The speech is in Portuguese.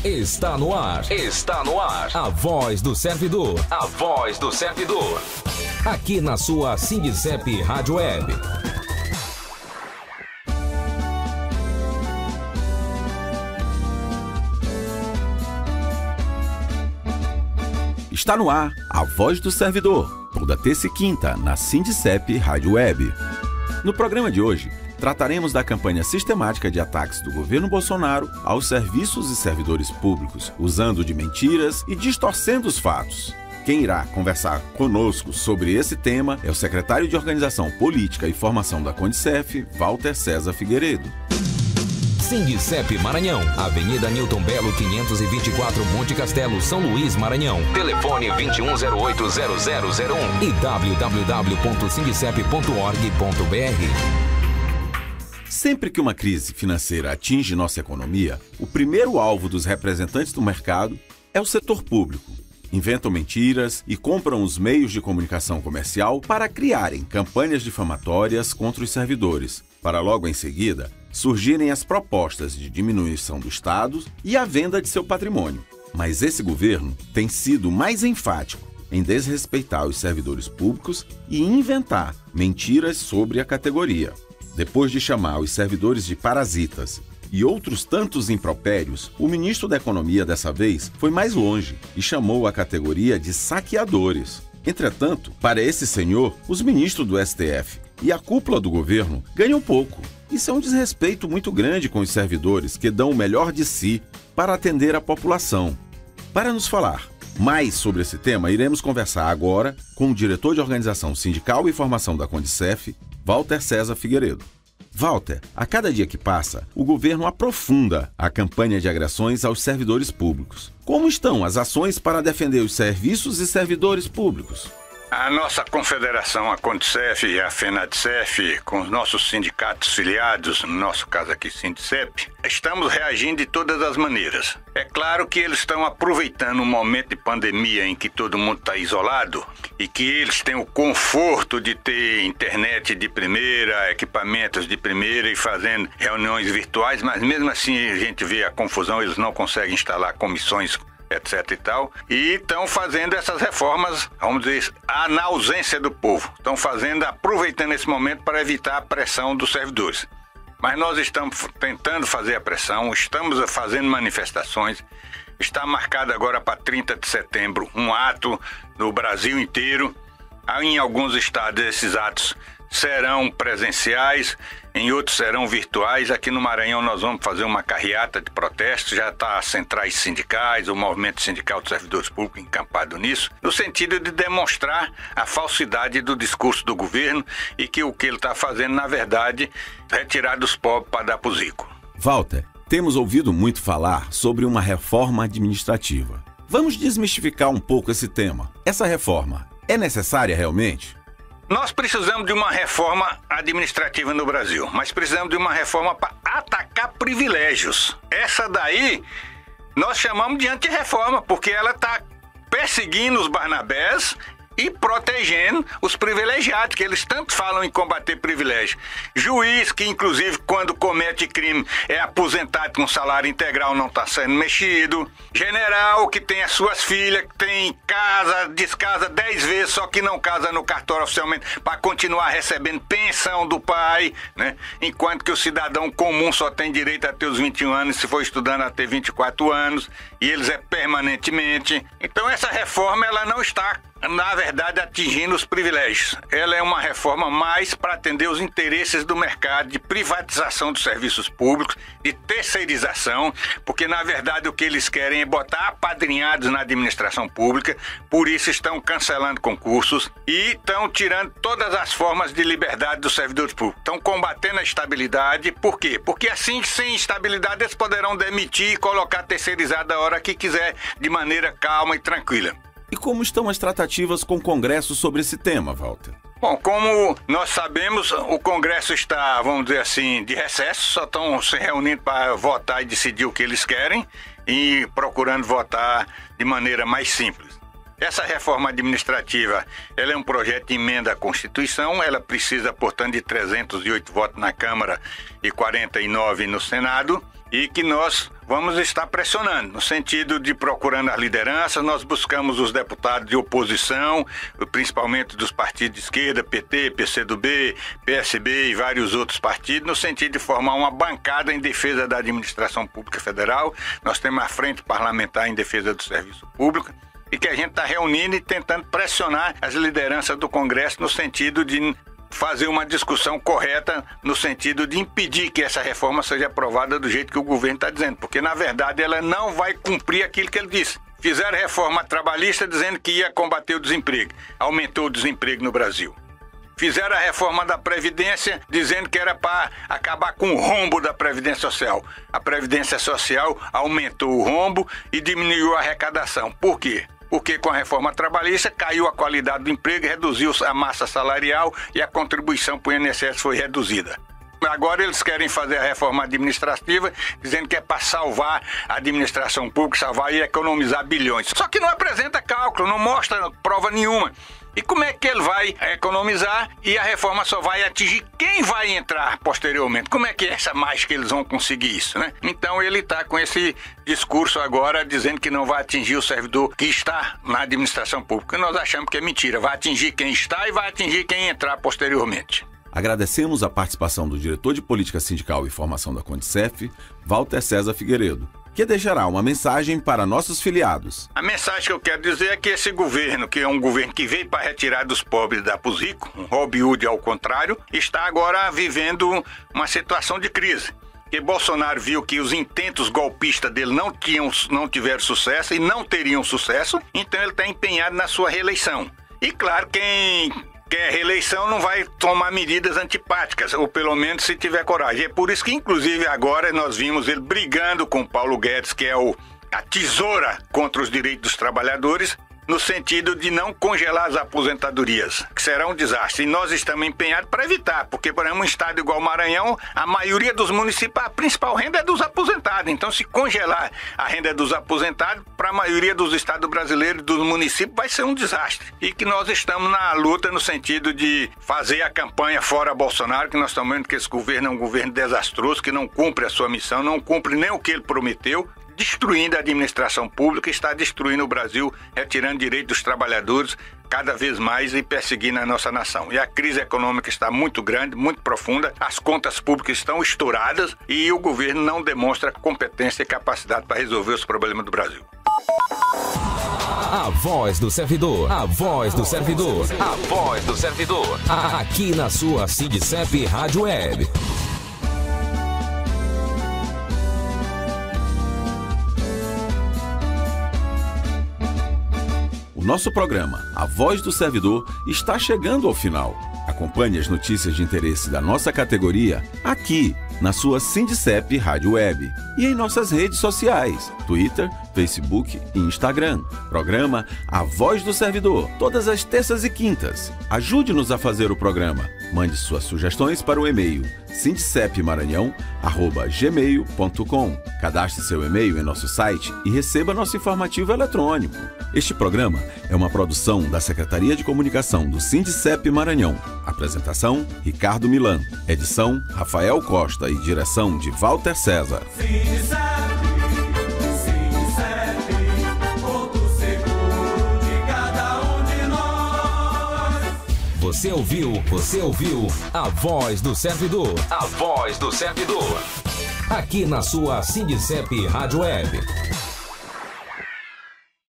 Está no ar. Está no ar. A voz do servidor. A voz do servidor. Aqui na sua Sindicep Rádio Web. Está no ar a voz do servidor. Toda terça e quinta na Sindicep Rádio Web. No programa de hoje, trataremos da campanha sistemática de ataques do governo Bolsonaro aos serviços e servidores públicos, usando de mentiras e distorcendo os fatos. Quem irá conversar conosco sobre esse tema é o secretário de Organização Política e Formação da Condicef, Walter César Figueiredo. Sindicep Maranhão, Avenida Newton Belo 524, Monte Castelo, São Luís, Maranhão. Telefone 2108-0001 e www.sindicep.org.br. Sempre que uma crise financeira atinge nossa economia, o primeiro alvo dos representantes do mercado é o setor público. Inventam mentiras e compram os meios de comunicação comercial para criarem campanhas difamatórias contra os servidores, para logo em seguida surgirem as propostas de diminuição do Estado e a venda de seu patrimônio. Mas esse governo tem sido mais enfático em desrespeitar os servidores públicos e inventar mentiras sobre a categoria. Depois de chamar os servidores de parasitas e outros tantos impropérios, o ministro da Economia dessa vez foi mais longe e chamou a categoria de saqueadores. Entretanto, para esse senhor, os ministros do STF e a cúpula do governo ganham pouco. Isso é um desrespeito muito grande com os servidores que dão o melhor de si para atender a população. Para nos falar mais sobre esse tema, iremos conversar agora com o diretor de Organização Sindical e Formação da Condicef, Walter César Figueiredo. Walter, a cada dia que passa, o governo aprofunda a campanha de agressões aos servidores públicos. Como estão as ações para defender os serviços e servidores públicos? A nossa confederação, a Condicef e a FENADCEF, com os nossos sindicatos filiados, no nosso caso aqui Sindicep, estamos reagindo de todas as maneiras. É claro que eles estão aproveitando um momento de pandemia em que todo mundo está isolado e que eles têm o conforto de ter internet de primeira, equipamentos de primeira e fazendo reuniões virtuais, mas mesmo assim a gente vê a confusão, eles não conseguem instalar comissões, etc e tal, e estão fazendo essas reformas, vamos dizer, na ausência do povo. Estão aproveitando esse momento para evitar a pressão dos servidores. Mas nós estamos tentando fazer a pressão, estamos fazendo manifestações. Está marcado agora para 30 de setembro um ato no Brasil inteiro. Em alguns estados esses atos serão presenciais, em outros serão virtuais. Aqui no Maranhão nós vamos fazer uma carreata de protesto, já está as centrais sindicais, o movimento sindical dos servidores públicos encampado nisso, no sentido de demonstrar a falsidade do discurso do governo e que o que ele está fazendo, na verdade, é retirar dos pobres para dar para os ricos. Walter, temos ouvido muito falar sobre uma reforma administrativa. Vamos desmistificar um pouco esse tema. Essa reforma é necessária realmente? Nós precisamos de uma reforma administrativa no Brasil, mas precisamos de uma reforma para atacar privilégios. Essa daí nós chamamos de antirreforma, porque ela está perseguindo os Barnabés e protegendo os privilegiados, que eles tanto falam em combater privilégio. Juiz que, inclusive, quando comete crime, é aposentado com salário integral, não está sendo mexido. General que tem as suas filhas, que tem casa, descasa 10 vezes, só que não casa no cartório oficialmente, para continuar recebendo pensão do pai, né? Enquanto que o cidadão comum só tem direito a ter os 21 anos, se for estudando a ter 24 anos, e eles é permanentemente. Então essa reforma, ela não está, na verdade, atingindo os privilégios. Ela é uma reforma mais para atender os interesses do mercado, de privatização dos serviços públicos, de terceirização, porque, na verdade, o que eles querem é botar apadrinhados na administração pública, por isso estão cancelando concursos e estão tirando todas as formas de liberdade dos servidores públicos. Estão combatendo a estabilidade. Por quê? Porque assim, sem estabilidade, eles poderão demitir e colocar terceirizado a hora que quiser, de maneira calma e tranquila. E como estão as tratativas com o Congresso sobre esse tema, Walter? Bom, como nós sabemos, o Congresso está, vamos dizer assim, de recesso, só estão se reunindo para votar e decidir o que eles querem e procurando votar de maneira mais simples. Essa reforma administrativa, ela é um projeto de emenda à Constituição, ela precisa, portanto, de 308 votos na Câmara e 49 no Senado, e que nós vamos estar pressionando, no sentido de procurando as lideranças. Nós buscamos os deputados de oposição, principalmente dos partidos de esquerda, PT, PCdoB, PSB e vários outros partidos, no sentido de formar uma bancada em defesa da administração pública federal. Nós temos a frente parlamentar em defesa do serviço público, e que a gente está reunindo e tentando pressionar as lideranças do Congresso no sentido de fazer uma discussão correta, no sentido de impedir que essa reforma seja aprovada do jeito que o governo está dizendo, porque na verdade ela não vai cumprir aquilo que ele disse. Fizeram reforma trabalhista dizendo que ia combater o desemprego, aumentou o desemprego no Brasil. Fizeram a reforma da Previdência dizendo que era para acabar com o rombo da Previdência Social. A Previdência Social aumentou o rombo e diminuiu a arrecadação. Por quê? Porque com a reforma trabalhista caiu a qualidade do emprego, reduziu a massa salarial e a contribuição para o INSS foi reduzida. Agora eles querem fazer a reforma administrativa dizendo que é para salvar a administração pública, salvar e economizar bilhões. Só que não apresenta cálculo, não mostra prova nenhuma. E como é que ele vai economizar e a reforma só vai atingir quem vai entrar posteriormente? Como é que é essa mágica que eles vão conseguir isso, né? Então ele está com esse discurso agora dizendo que não vai atingir o servidor que está na administração pública. Nós achamos que é mentira. Vai atingir quem está e vai atingir quem entrar posteriormente. Agradecemos a participação do diretor de Política Sindical e Formação da Condicef, Walter César Figueiredo, que deixará uma mensagem para nossos filiados. A mensagem que eu quero dizer é que esse governo, que é um governo que veio para retirar dos pobres e dar para os ricos, um Robin Hood ao contrário, está agora vivendo uma situação de crise. Porque Bolsonaro viu que os intentos golpistas dele não tiveram sucesso e não teriam sucesso, então ele está empenhado na sua reeleição. E claro, quem quer reeleição não vai tomar medidas antipáticas, ou pelo menos se tiver coragem. É por isso que, inclusive, agora nós vimos ele brigando com o Paulo Guedes, que é a tesoura contra os direitos dos trabalhadores, no sentido de não congelar as aposentadorias, que será um desastre. E nós estamos empenhados para evitar, porque, por exemplo, um estado igual o Maranhão, a maioria dos municípios, a principal renda é dos aposentados. Então, se congelar a renda dos aposentados, para a maioria dos estados brasileiros, dos municípios, vai ser um desastre. E que nós estamos na luta no sentido de fazer a campanha fora Bolsonaro, que nós estamos vendo que esse governo é um governo desastroso, que não cumpre a sua missão, não cumpre nem o que ele prometeu, destruindo a administração pública, está destruindo o Brasil, retirando direitos dos trabalhadores cada vez mais e perseguindo a nossa nação. E a crise econômica está muito grande, muito profunda, as contas públicas estão estouradas e o governo não demonstra competência e capacidade para resolver os problemas do Brasil. A voz do servidor, a voz do servidor, a voz do servidor, aqui na sua Sindicep Rádio Web. Nosso programa, A Voz do Servidor, está chegando ao final. Acompanhe as notícias de interesse da nossa categoria aqui, na sua Sindicep Rádio Web e em nossas redes sociais, Twitter, Facebook e Instagram. Programa A Voz do Servidor, todas as terças e quintas. Ajude-nos a fazer o programa. Mande suas sugestões para o e-mail sindicepmaranhão@gmail.com. Cadastre seu e-mail em nosso site e receba nosso informativo eletrônico. Este programa é uma produção da Secretaria de Comunicação do Sindicep Maranhão. Apresentação, Ricardo Milan. Edição, Rafael Costa e direção de Walter César. Você ouviu A Voz do Servidor. A Voz do Servidor. Aqui na sua Sindicep Rádio Web.